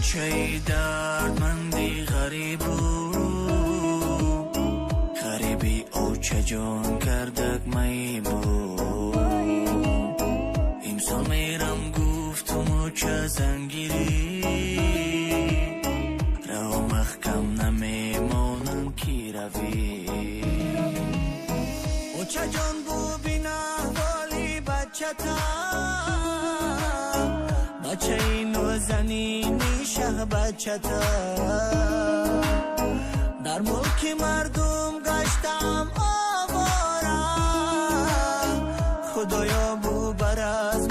کوچه دردمندی غریب بود، غریبی او چه جان کردک می بود. امسال میرم گفتم چه زنگیری، راه محکم نمیمانم کی روی. او چه جان بود بین احوالی بچه تا، بچه اینو زنینی شه بچه تا. در ملک مردم گشتم آوارم، خدایا بو بر از